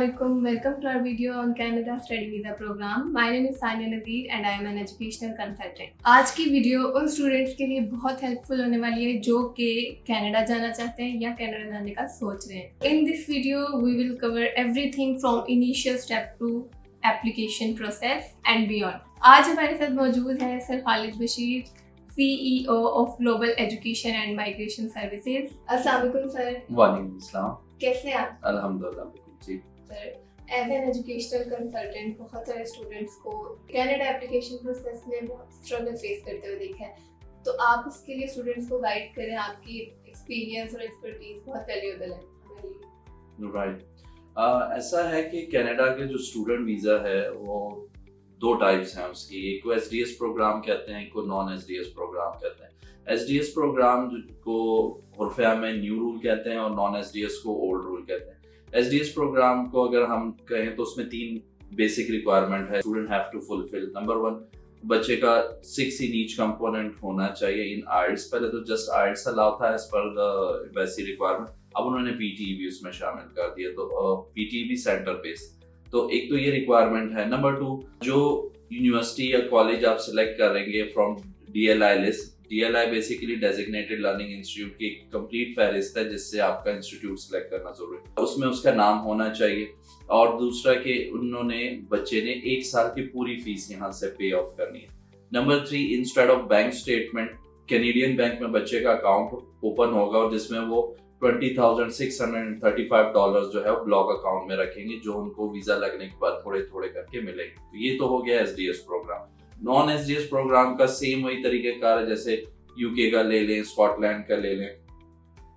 Assalamualaikum. Welcome to our video on Canada Study Visa Program. My name is Sania Nadeer and I am an educational consultant. आज की video उन students के लिए बहुत helpful होने वाली है जो कि कनाडा जाना चाहते हैं या कनाडा जाने का सोच रहे हैं. In this video, we will cover everything from initial step to application process and beyond. आज हमारे साथ मौजूद है sir Khalid Bashir, CEO of Global Education and Migration Services. अस्सलाम वालेकुम सर. वालेकुम अस्सलाम. कैसे हैं आप? अल्हम्दुलिल्लाह बिल्कुल जी. Sir as an educational consultant बहुत सारे स्टूडेंट्स को कनाडा एप्लीकेशन प्रोसेस में बहुत स्ट्रगल फेस करते हुए देखा है, तो आप उसके लिए स्टूडेंट्स को गाइड करें. आपकी एक्सपीरियंस और एक्सपर्टीज बहुत वैल्यूएबल है हमारे लिए. राइट. ऐसा है कि कनाडा के जो स्टूडेंट वीज़ा है वो दो टाइप्स हैं उसकी. एक को एसडीएस प्रोग्राम कहते हैं, एक को नॉन एसडीएस प्रोग्राम कहते हैं. एसडीएस प्रोग्राम को उर्फिया में न्यू रूल कहते हैं और नॉन एसडीएस को ओल्ड रूल कहते हैं. एसडीएस प्रोग्राम को अगर हम कहें तो उसमें 3 बेसिक रिक्वायरमेंट है student have to fulfil. Number 1, बच्चे का 6 इन ईच कंपोनेंट होना चाहिए इन आइल्स. पहले तो जस्ट आइल्स अलाउ था एज पर द वैसी रिक्वायरमेंट, अब उन्होंने पीटीई भी उसमें शामिल कर दिया, तो पीटीई भी सेंटर बेस्ड. तो एक तो ये रिक्वायरमेंट है. नंबर 2, जो यूनिवर्सिटी या कॉलेज आप सिलेक्ट करेंगे from DLI list. DLI basically designated learning institute की कंप्लीट फहरिस्त है जिससे आपका इंस्टीट्यूट सिलेक्ट करना जरूरी है. उसमें उसका नाम होना चाहिए. और दूसरा कि उन्होंने बच्चे ने 1 साल की पूरी फीस यहाँ से पे ऑफ करनी है. Number 3, instead of bank statement Canadian bank में बच्चे का अकाउंट ओपन होगा और जिसमें वो $20,635 जो है वो ब्लॉक अकाउंट में रखेंगे जो उनको वीजा लगने के बाद थोड़े थोड़े करके मिलेंगे. तो ये तो हो गया SDS program. Non SDS program का सेम वही तरीकेकार है जैसे यूके का ले लें, स्कॉटलैंड का ले लें,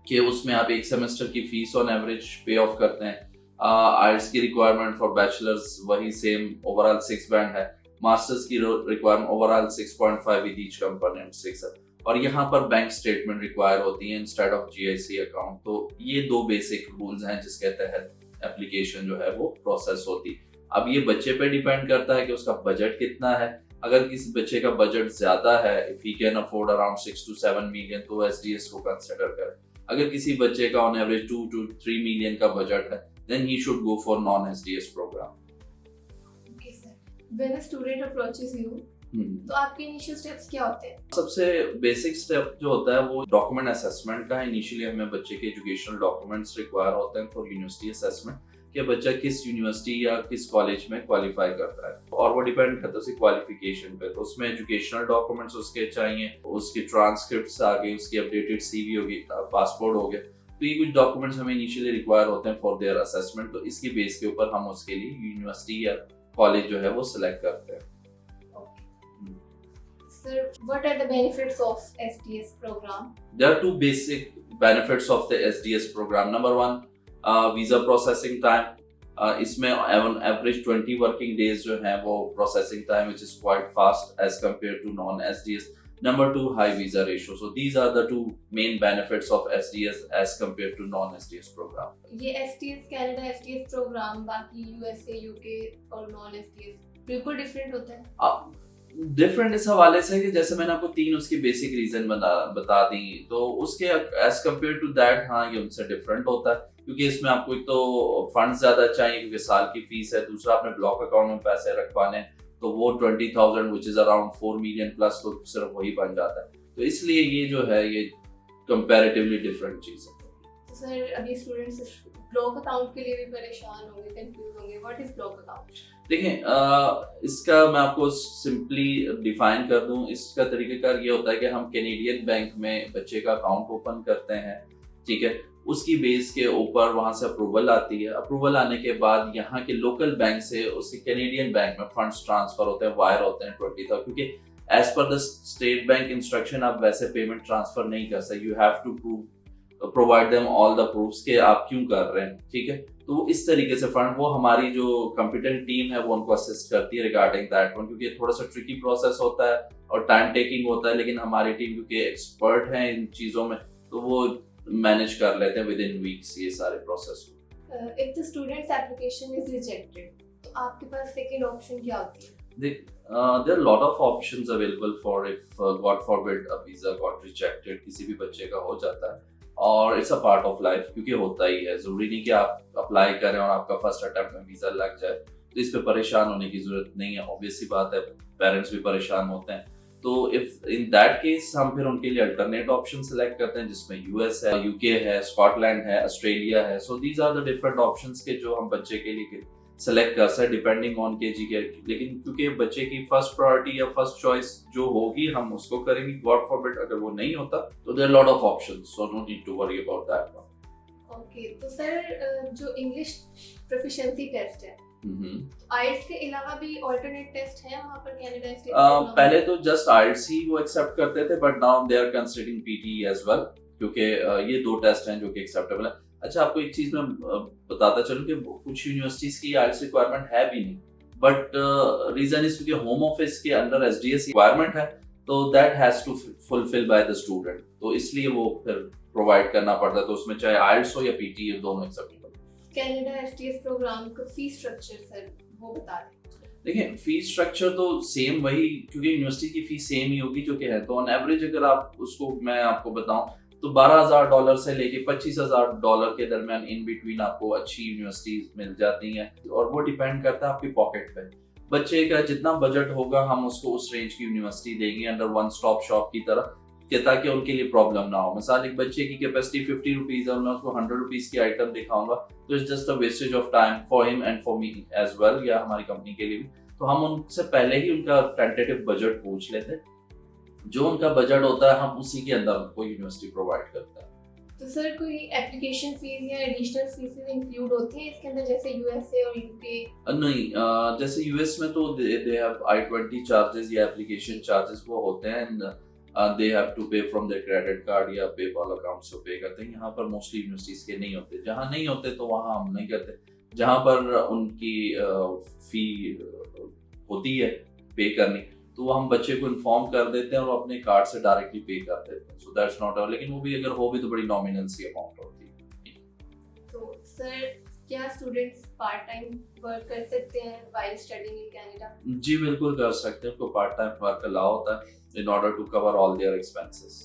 कि उसमें आप 1 सेमेस्टर की फीस ऑन एवरेज पे ऑफ करते हैं. आइल्स की रिक्वायरमेंट फॉर बैचलर्स वही सेम, ओवरऑल 6 बैंड है. मास्टर्स की requirement overall 6.5 with each component 6 है. और यहाँ पर बैंक स्टेटमेंट रिक्वायर होती है इंस्टेड ऑफ जीआईसी अकाउंट. तो ये 2 बेसिक रूल्स हैं जिसके तहत एप्लीकेशन जो है वो प्रोसेस होती है. अब ये बच्चे पे डिपेंड करता है कि उसका बजट कितना है. अगर किसी बच्चे का बजट ज्यादा है, if he can afford around 6 to 7 million, तो एसडीएस को कंसीडर करें. अगर किसी बच्चे का ऑन एवरेज 2 to 3 मिलियन का बजट है, then he should go for non SDS program. Okay sir, when a student approaches you, तो आपके इनिशियल स्टेप्स क्या होते हैं? सबसे बेसिक स्टेप जो होता है वो डॉक्यूमेंट असेसमेंट का है. इनिशियली हमें बच्चे के एजुकेशनल डॉक्यूमेंट्स रिक्वायर होते हैं फॉर यूनिवर्सिटी असेसमेंट कि बच्चा किस यूनिवर्सिटी या किस कॉलेज में क्वालिफाई करता है, और वो डिपेंड करता है उसकी क्वालिफिकेशन पे. तो उसमें एजुकेशनल डॉक्यूमेंट्स उसके चाहिए, उसकी ट्रांसक्रिप्ट्स आ गई, उसकी अपडेटेड सीवी होगी, पासपोर्ट हो गया. तो ये कुछ डॉक्यूमेंट्स हमें इनिशियली रिक्वायर होते हैं फॉर देयर असेसमेंट. तो इसकी बेस के ऊपर हम उसके लिए यूनिवर्सिटी या कॉलेज जो है वो सिलेक्ट करते हैं. Sir, what are the benefits of SDS program? There are 2 basic benefits of the SDS program. Number 1, visa processing time. इसमें एवरेज 20 वर्किंग डेज जो है वो processing time which is quite fast as compared to non SDS. Number 2, high visa ratio. So these are the 2 main benefits of SDS as compared to non SDS program. ये SDS Canada SDS programme बाकी USA, UK और non SDS बिल्कुल different होता है. Different इस हवाले से कि जैसे मैंने आपको 3 उसकी बेसिक रीजन बता दी, तो उसके एज कम्पेयर टू दैट हाँ ये उनसे डिफरेंट होता है. क्योंकि इसमें आपको एक तो फंड्स ज्यादा चाहिए क्योंकि साल की फीस है. दूसरा आपने ब्लॉक अकाउंट में पैसे रखवाने, तो वो 20,000 which is around 4 million plus, तो सिर्फ वही बन जाता है. तो इसलिए ये जो है ये कंपैरेटिवली डिफरेंट चीज है. तो सर अभी स्टूडेंट्स ब्लॉक अकाउंट के लिए भी परेशान होंगे, कंफ्यूज होंगे. What is block account? देखें, इसका मैं आपको सिंपली डिफाइन कर दूं. इसका तरीकेकार ये होता है कि हम कैनेडियन बैंक में बच्चे का अकाउंट ओपन करते हैं, ठीक है. उसकी बेस के ऊपर वहां से अप्रूवल आती है. अप्रूवल आने के बाद यहाँ के लोकल बैंक से उसके कैनेडियन बैंक में फंड्स ट्रांसफर होते हैं, वायर होते हैं 20,000. क्योंकि as per the state bank instruction आप वैसे पेमेंट ट्रांसफर नहीं कर सकते. You have to provide them all the proofs के आप क्यों कर रहे हैं, ठीक है. तो इस तरीके से फंड वो हमारी जो कॉम्पिटेंट टीम है वो उनको असिस्ट करती है रिगार्डिंग दैट वन. क्योंकि थोड़ा सा ट्रिकी प्रोसेस होता है और टाइम टेकिंग होता है, लेकिन हमारी टीम क्योंकि एक्सपर्ट है इन चीजों में तो वो मैनेज कर लेते हैं विद इन वीक्स ये सारे process. If the students application is rejected, तो आपके पास सेकंड ऑप्शन क्या होती है? There are a lot of options available for if God forbid a visa got rejected, किसी भी बच्चे का हो जाता है. और it's a part of life, क्योंकि होता ही है, जरूरी नहीं कि आप अप्लाई करें और आपका फर्स्ट अटेम्प्ट में वीजा लग जाए, तो इस पे परेशान होने की जरूरत नहीं है। ऑब्वियस सी बात है, पेरेंट्स भी परेशान होते हैं। तो इफ इन दैट केस हम फिर उनके लिए अल्टरनेट ऑप्शन सेलेक्ट करते हैं, जिसमें यूएस है, यूके है, स्कॉटलैंड है, ऑस्ट्रेलिया है। So these are the different options के जो हम बच्चे के लिए सेलेक्ट कर सकते डिपेंडिंग ऑन केजी के। लेकिन क्योंकि बच्चे की फर्स्ट प्रायोरिटी या फर्स्ट चॉइस जो होगी हम उसको करेंगे। गॉड फॉरबिड अगर वो नहीं होता तो there lot of options, so no need to worry about that one. Okay, तो सर जो इंग्लिश प्रोफिशिएंसी टेस्ट है, आइल्स के अलावा भी अल्टरनेट टेस्ट है वहाँ पर कनाडा स्टेट? पहले तो जस्ट आइल्स ही वो एक्सेप्ट करते थे, but now they are considering PT as well, क्योंकि ये दो टेस्ट हैं जो कि एक्सेप्टेबल है। अच्छा, आपको एक चीज मैं बताता चलूं कि कुछ यूनिवर्सिटीज की आइल्स रिक्वायरमेंट है भी नहीं, बट रीजन इज क्योंकि होम ऑफिस के अंडर एसडीएस रिक्वायरमेंट है, तो that has to fulfil by the student, तो इसलिए वो फिर प्रोवाइड करना पड़ता है। तो उसमें चाहे आइल्स हो या पीटी, दोनों एक्सेप्टेबल। कनाडा एसटीएस प्रोग्राम का फीस स्ट्रक्चर सर वो बता दें। देखिए, फीस स्ट्रक्चर तो सेम वही, क्योंकि यूनिवर्सिटी की फीस सेम ही होगी जो कि है। तो ऑन एवरेज अगर आप उसको मैं आपको बताऊं तो $12,000 से लेके $25,000 के दरमियान इन बिटवीन आपको अच्छी यूनिवर्सिटीज मिल जाती हैं, और वो डिपेंड करता है आपकी पॉकेट पे। बच्चे का जितना बजट होगा हम उसको उस रेंज की यूनिवर्सिटी देंगे अंडर वन स्टॉप शॉप की तरह, कि ताकि उनके लिए प्रॉब्लम ना हो। मिसाल, एक बच्चे की कैपेसिटी 50 रुपीज है और मैं उसको 100 रुपीज की आइटम दिखाऊंगा तो it's just a wastage of time for him and for me as well, या हमारी कंपनी के लिए भी। तो हम उनसे पहले ही उनका टेंटेटिव बजट पूछ लेते हैं, जो उनका बजट होता है हम उसी के अंदर उनको यूनिवर्सिटी प्रोवाइड करता है। तो सर कोई एप्लीकेशन फीस या एडिशनल फीसेस इंक्लूड होती हैं इसके अंदर, जैसे यूएसए और यूके? नहीं, जैसे यूएस में तो दे हैव I-20 चार्जेस या एप्लीकेशन चार्जेस वो होते हैं, एंड दे हैव टू पे फ्रॉम देयर क्रेडिट कार्ड या पेपैल अकाउंट से पे करते हैं। यहाँ पर मोस्टली यूनिवर्सिटीज के नहीं होते, जहाँ नहीं होते तो वहाँ हम नहीं करते। जहाँ पर उनकी फी होती है पे करनी, तो वो हम बच्चे को इन्फॉर्म कर देते हैं और अपने कार्ड से डायरेक्टली पे कर देते हैं। सो दैट्स नॉट, लेकिन वो भी अगर हो भी तो बड़ी नॉमिनल सी अमाउंट होती है। तो सर क्या स्टूडेंट्स पार्ट टाइम वर्क कर सकते हैं व्हाइल स्टडीइंग इन कनाडा? जी बिल्कुल कर सकते हैं, उनको पार्ट टाइम वर्क अलाउ होता है in order to cover all their expenses.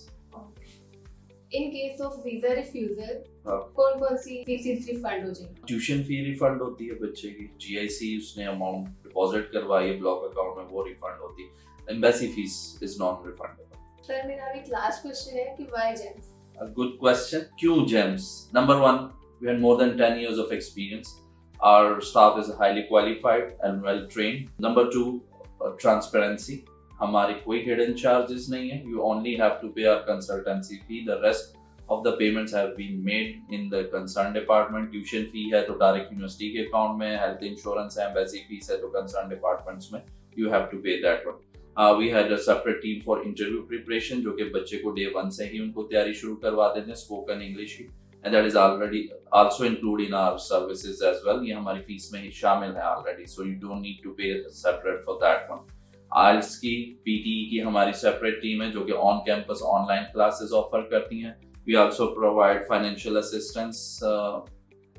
In case of visa refusal हाँ। कौन-कौन सी फीस रिफंड हो जाएगी? ट्यूशन फी रिफंड होती है बच्चे की, जीआईसी उसने अमाउंट डिपॉजिट करवाई है ब्लॉक अकाउंट में, वो रिफंड होती है। Embassy fees is non refundable. Sir मेरा एक लास्ट क्वेश्चन है कि why James? A good question. क्यों James? Number one, we had more than 10 years of experience. Our staff is highly qualified and well trained. Number two, transparency. हमारे कोई hidden charges नहीं है. You only have to pay our consultancy fee. The rest of the payments have been made in the concerned department. Tuition fee है तो direct university के account में, health insurance है, embassy fees है तो concerned departments में. You have to pay that one. We had a separate team for interview preparation, जो कि बच्चे को day 1 से ही उनको तैयारी शुरू करवा देते हैं spoken English की, and that is already also included in our services as well. ये हमारी फीस में ही शामिल है already, so you don't need to pay separate for that one. IELTS की, PTE की हमारी separate team है जो कि on campus online classes offer करती हैं. We also provide financial assistance.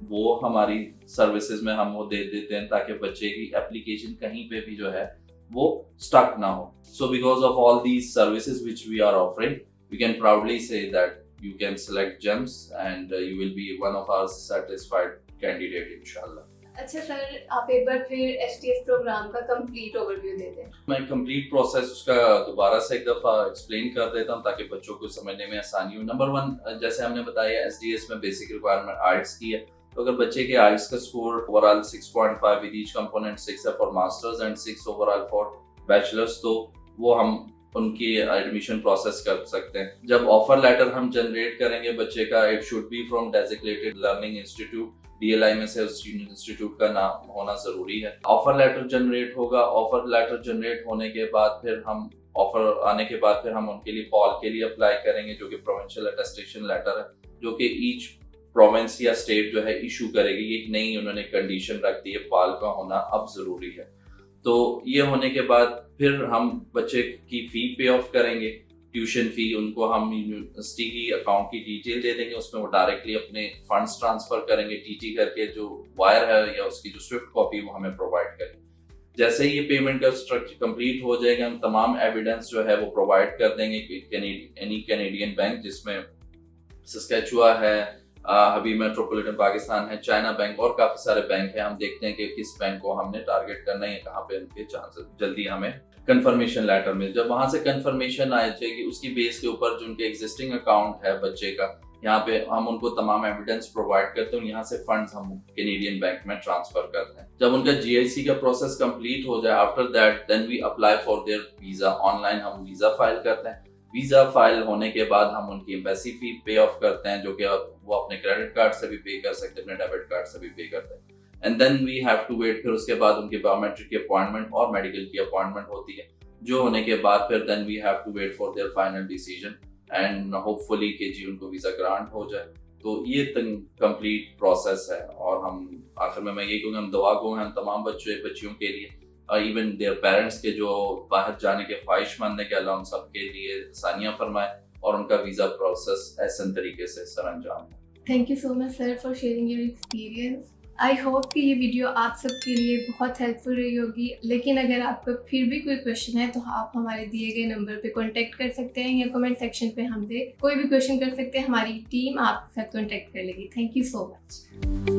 वो हमारी सर्विसेज में हम वो दे देते हैं ताकि बच्चे की एप्लीकेशन कहीं पे भी जो है वो stuck ना हो. So because of all these services which we are offering, we can proudly say that you can select GEMS and you will be one of our satisfied candidate inshallah. अच्छा sir, आप एक बार फिर STS programme का complete overview दे दें। मैं complete process उसका दोबारा से एक दफ़ा एक्सप्लेन कर देता हूँ ताकि बच्चों को समझने में आसानी हो। नंबर 1, जैसे हमने बताया एसडीएस में बेसिक रिक्वायरमेंट आर्ट्स की है, तो अगर बच्चे के आइल्स का score overall 6.5 with each component 6 है for masters and 6 overall for bachelors, तो वो हम उनकी एडमिशन प्रोसेस कर सकते हैं। जब ऑफर लेटर हम जनरेट करेंगे बच्चे का, it should be from designated learning institute, DLI में से उस इंस्टीट्यूट का नाम होना जरूरी है। ऑफर लेटर जनरेट होगा, ऑफर लेटर जनरेट होने के बाद फिर हम ऑफर आने के बाद फिर हम उनके लिए पॉल के लिए अप्लाई करेंगे, जो कि प्रोविंशियल अटेस्टेशन लेटर है, जो कि ईच प्रोविंस या स्टेट जो है इशू करेगी। एक नई उन्होंने कंडीशन रख दी है, पाल का होना अब जरूरी है। तो ये होने के बाद फिर हम बच्चे की फी पे ऑफ करेंगे, ट्यूशन फी उनको हम यूनिवर्सिटी की अकाउंट की डिटेल दे देंगे, उसमें वो डायरेक्टली अपने फंड्स ट्रांसफर करेंगे टीटी करके, जो वायर है या उसकी जो स्विफ्ट कॉपी वो हमें प्रोवाइड करेंगे। जैसे ही ये पेमेंट का स्ट्रक्चर कंप्लीट हो जाएगा, हम तमाम एविडेंस जो है वो प्रोवाइड कर देंगे एनी कैनेडियन बैंक जिसमें सस्केचुआ है, हबीब मेट्रोपॉलिटन पाकिस्तान है, चाइना बैंक और काफी सारे बैंक हैं। हम देखते हैं कि किस बैंक को हमने टारगेट करना है, कहाँ पे उनके चांसेस जल्दी हमें कंफर्मेशन लेटर मिल। जब वहां से कंफर्मेशन आ जाएगी, उसकी बेस के ऊपर जो उनके एग्जिस्टिंग अकाउंट है बच्चे का, यहाँ पे हम उनको तमाम एविडेंस प्रोवाइड करते हैं। यहाँ से फंड्स हम कैनेडियन बैंक में ट्रांसफर करते हैं। जब उनका जीआईसी का प्रोसेस कंप्लीट हो जाए, after that then we apply for their visa. Online हम वीजा फाइल करते हैं। वीजा फाइल होने के बाद हम उनकी एम्बेसी फी पे ऑफ करते हैं, जो कि वो अपने क्रेडिट कार्ड से भी पे कर सकते हैं, अपने डेबिट कार्ड से भी पे करते हैं। And then we have to wait. फिर उसके बाद उनकी बायोमेट्रिक की अपॉइंटमेंट और मेडिकल की अपॉइंटमेंट होती है, जो होने के बाद फिर then we have to wait for their final decision and hopefully कि जी उनको वीजा ग्रांट हो जाए। तो ये कंप्लीट प्रोसेस है। और हम आखिर में मैं यही कहूँगा, हम दुआ गो हैं तमाम बच्चियों के लिए, इवन देयर पेरेंट्स के जो बाहर जाने के ख्वाहिशमंद है, कि अल्लाह उन सब के लिए आसानियां फरमाए और उनका वीजा प्रोसेस ऐसे तरीके से सरअंजाम हो। Thank you so much sir for sharing your experience. I hope कि ये वीडियो आप सबके लिए बहुत हेल्पफुल रही होगी। लेकिन अगर आपका फिर भी कोई क्वेश्चन है तो आप हमारे दिए गए नंबर पे कांटेक्ट कर सकते हैं, या कमेंट सेक्शन पे हमसे कोई भी क्वेश्चन कर सकते हैं। हमारी टीम आपके साथ कांटेक्ट कर लेगी। Thank you so much.